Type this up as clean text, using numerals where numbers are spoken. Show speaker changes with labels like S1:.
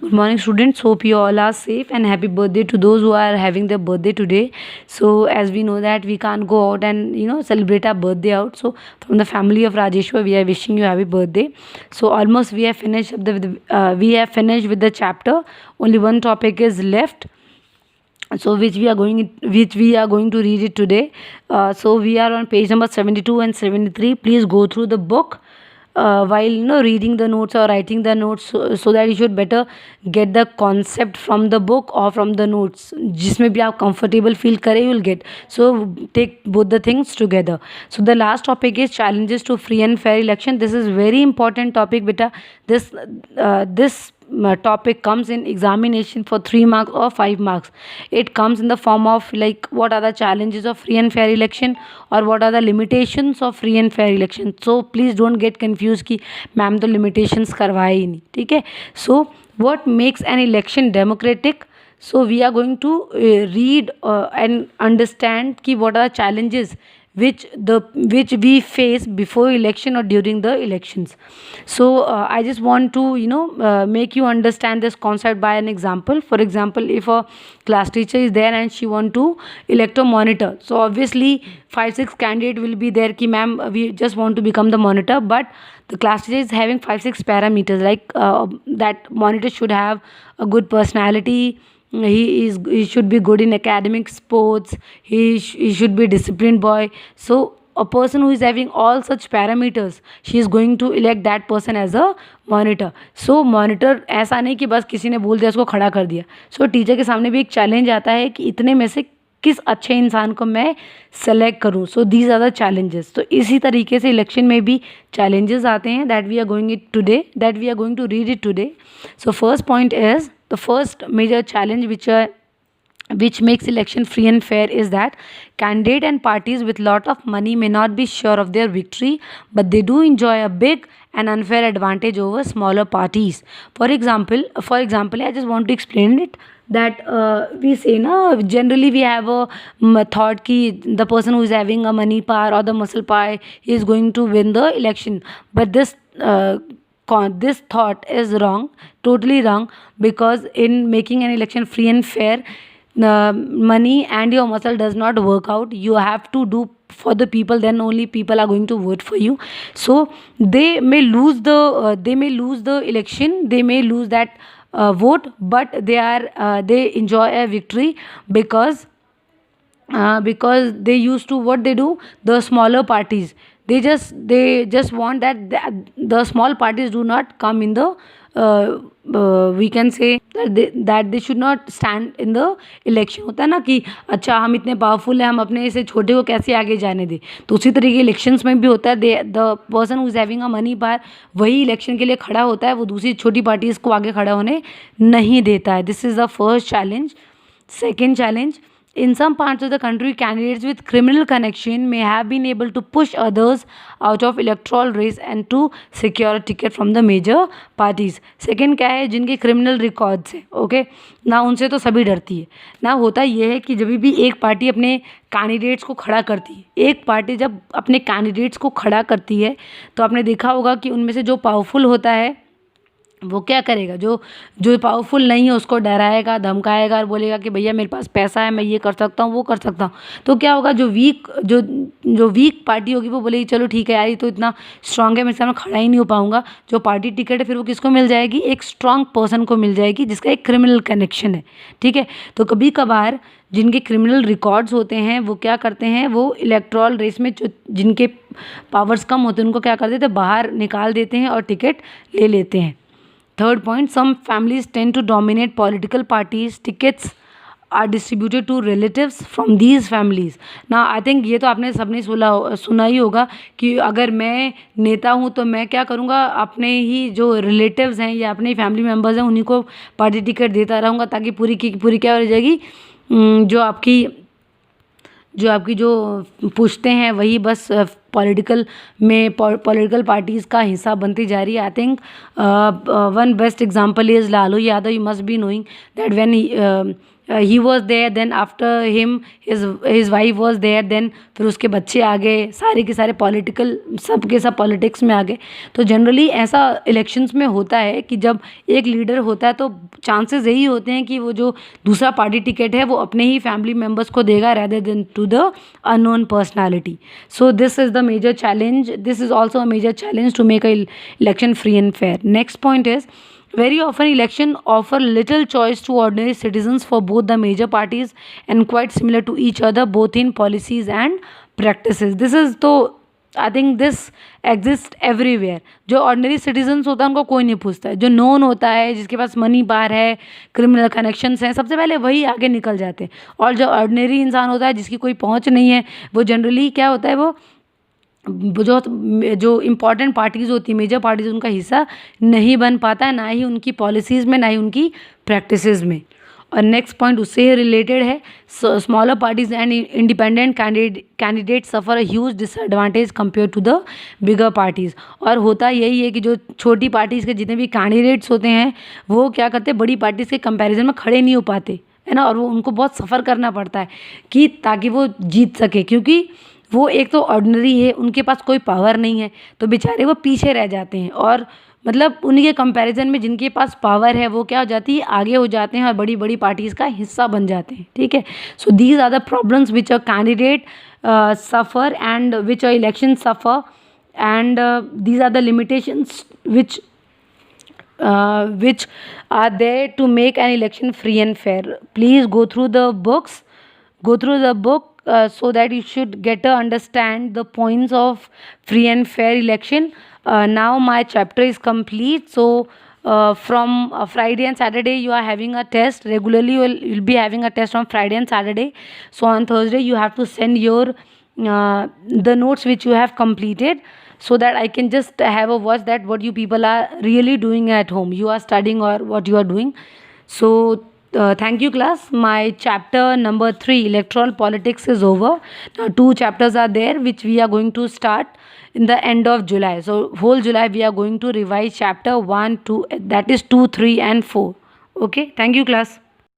S1: Good morning, students. Hope you all are safe, and happy birthday to those who are having their birthday today. So, as we know that we can't go out and celebrate our birthday out. So, from the family of Rajeshwar, we are wishing you happy birthday. So, almost we have finished we have finished with the chapter. Only one topic is left. So which we are going to read it today. So we are on page number 72 and 73. Please go through the book while reading the notes or writing the notes, so that you should better get the concept from the book or from the notes. जिसमें भी आप comfortable feel करें, you will get. So take both the things together. So the last topic is challenges to free and fair election. This is very important topic, beta. This topic comes in examination for 3 marks or 5 marks. It comes in the form of like what are the challenges of free and fair election or what are the limitations of free and fair election. So please don't get confused कि ma'am तो limitations करवाए ही नहीं, ठीक है. So what makes an election democratic? So we are going to read and understand कि what are the challenges which we face before election or during the elections. So I just want to make you understand this concept by an example. For example, if a class teacher is there and she want to elect a monitor, so obviously 5-6 candidate will be there ki ma'am we just want to become the monitor, but the class teacher is having 5-6 parameters like that monitor should have a good personality. He should be good in academic, sports. He should be a disciplined boy. So a person who is having all such parameters, she is going to elect that person as a monitor. So monitor ऐसा नहीं कि बस किसी ने बोल दिया उसको खड़ा कर दिया. So टीचर के सामने भी एक चैलेंज आता है कि इतने में से किस अच्छे इंसान को मैं सेलेक्ट करूं. So these are the challenges. तो इसी तरीके से इलेक्शन में भी चैलेंजेस आते हैं that we are going to read it today. So first point is the first major challenge which makes election free and fair is that candidate and parties with lot of money may not be sure of their victory, but they do enjoy a big and unfair advantage over smaller parties. For example, I just want to explain it that we say generally we have a thought ki the person who is having a money power or the muscle power, he is going to win the election, but this thought is wrong, totally wrong, because in making an election free and fair, money and your muscle does not work out. You have to do for the people, then only people are going to vote for you. So they may lose the election, they may lose that vote, but they enjoy a victory because they used to what they do, the smaller parties, they just want that the small parties do not come in the we can say that they should not stand in the election. होता है ना कि अच्छा हम इतने powerful हैं, हम अपने से छोटे को कैसे आगे जाने दें. तो उसी तरीके इलेक्शंस में भी होता है, the person who is having a money power वही इलेक्शन के लिए खड़ा होता है, वो दूसरी छोटी पार्टीज़ को आगे खड़ा होने नहीं देता है. This is the first challenge. Second challenge, in some parts of the country, candidates with criminal connection may have been able to push others out of electoral race and to secure a ticket from the major parties. Second क्या है, जिनके criminal records है, okay ना, उनसे तो सभी डरती है ना. होता ये है कि जब भी एक पार्टी अपने कैंडिडेट्स को खड़ा करती है, एक पार्टी जब अपने कैंडिडेट्स को खड़ा करती है तो आपने देखा होगा कि उनमें से जो पावरफुल होता है वो क्या करेगा, जो पावरफुल नहीं है उसको डराएगा, धमकाएगा और बोलेगा कि भैया मेरे पास पैसा है, मैं ये कर सकता हूँ, वो कर सकता हूँ. तो क्या होगा, जो वीक पार्टी होगी वो बोलेगी चलो ठीक है यार ये तो इतना स्ट्रांग है, मेरे सामने खड़ा ही नहीं हो पाऊंगा. जो पार्टी टिकट है फिर वो किसको मिल जाएगी, एक स्ट्रांग पर्सन को मिल जाएगी जिसका एक क्रिमिनल कनेक्शन है, ठीक है. तो कभी कभार जिनके क्रिमिनल रिकॉर्ड्स होते हैं वो क्या करते हैं, वो इलेक्टोरल रेस में जिनके पावर्स कम होते हैं उनको क्या कर देते हैं, बाहर निकाल देते हैं और टिकट ले लेते हैं. Third point, some families tend to dominate political parties. Tickets are distributed to relatives from these families. Now, I think ये तो आपने सबने सुना ही होगा कि अगर मैं नेता हूँ तो मैं क्या करूँगा, अपने ही जो रिलेटिव्स हैं या अपने फैमिली मेम्बर्स हैं उन्हीं को पार्टी टिकट देता रहूँगा ताकि पूरी की पूरी क्या हो जाएगी, जो आपकी जो पुश्ते हैं वही बस पॉलिटिकल में पॉलिटिकल पार्टीज़ का हिस्सा बनती जा रही है. I think one best example is Lalu Yadav. You must be knowing that when he was there, then after him his wife was there, then फिर उसके बच्चे आ गए, सारे के सारे पॉलिटिकल सब के सब पॉलिटिक्स में आ गए. तो जनरली ऐसा इलेक्शंस में होता है कि जब एक लीडर होता है तो चांसेस यही होते हैं कि वो जो दूसरा पार्टी टिकट है वो अपने ही फैमिली मेम्बर्स को देगा rather than to the unknown personality. So this is the major challenge. This is also a major challenge to make a election free and fair. Next point is, very often election offer little choice to ordinary citizens for both the major parties and quite similar to each other both in policies and practices. This is तो I think this exist everywhere. जो ordinary citizens होता है उनको कोई नहीं पूछता है. जो नोन होता है, जिसके पास मनी पावर है, क्रिमिनल कनेक्शंस हैं, सबसे पहले वही आगे निकल जाते हैं. और जो ऑर्डिनरी इंसान होता है जिसकी कोई पहुंच नहीं है, वो जनरली क्या होता है, वो जो इम्पॉर्टेंट पार्टीज़ होती है, मेजर पार्टीज़, उनका हिस्सा नहीं बन पाता है, ना ही उनकी पॉलिसीज़ में, ना ही उनकी प्रैक्टिसेस में. और नेक्स्ट पॉइंट उससे रिलेटेड है. Smaller parties and independent candidate suffer a huge disadvantage compare to the bigger parties. और होता यही है कि जो छोटी पार्टीज़ के जितने भी कैंडिडेट्स होते हैं वो क्या करते हैं, बड़ी पार्टीज़ के कंपैरिजन में खड़े नहीं हो पाते, है ना. और वो उनको बहुत सफ़र करना पड़ता है कि ताकि वो जीत सके, क्योंकि वो एक तो ऑर्डिनरी है, उनके पास कोई पावर नहीं है, तो बेचारे वो पीछे रह जाते हैं. और मतलब उन्हीं के कंपैरिजन में जिनके पास पावर है वो क्या हो जाती है, आगे हो जाते हैं और बड़ी बड़ी पार्टीज़ का हिस्सा बन जाते हैं. ठीक है. So these are the problems which a candidate suffer and which a election suffer, and these are the limitations which are there to make an election free and fair. Please go through the books, so that you should get to understand the points of free and fair election. Now my chapter is complete. So from Friday and Saturday you are having a test. Regularly you'll be having a test on Friday and Saturday. So on Thursday you have to send your the notes which you have completed, so that I can just have a watch that what you people are really doing at home, you are studying or what you are doing. So thank you class. My chapter number 3, electoral politics, is over. Now 2 chapters are there which we are going to start in the end of July. So whole July we are going to revise chapter 1, 2, that is 2, 3 and 4. Okay, thank you class.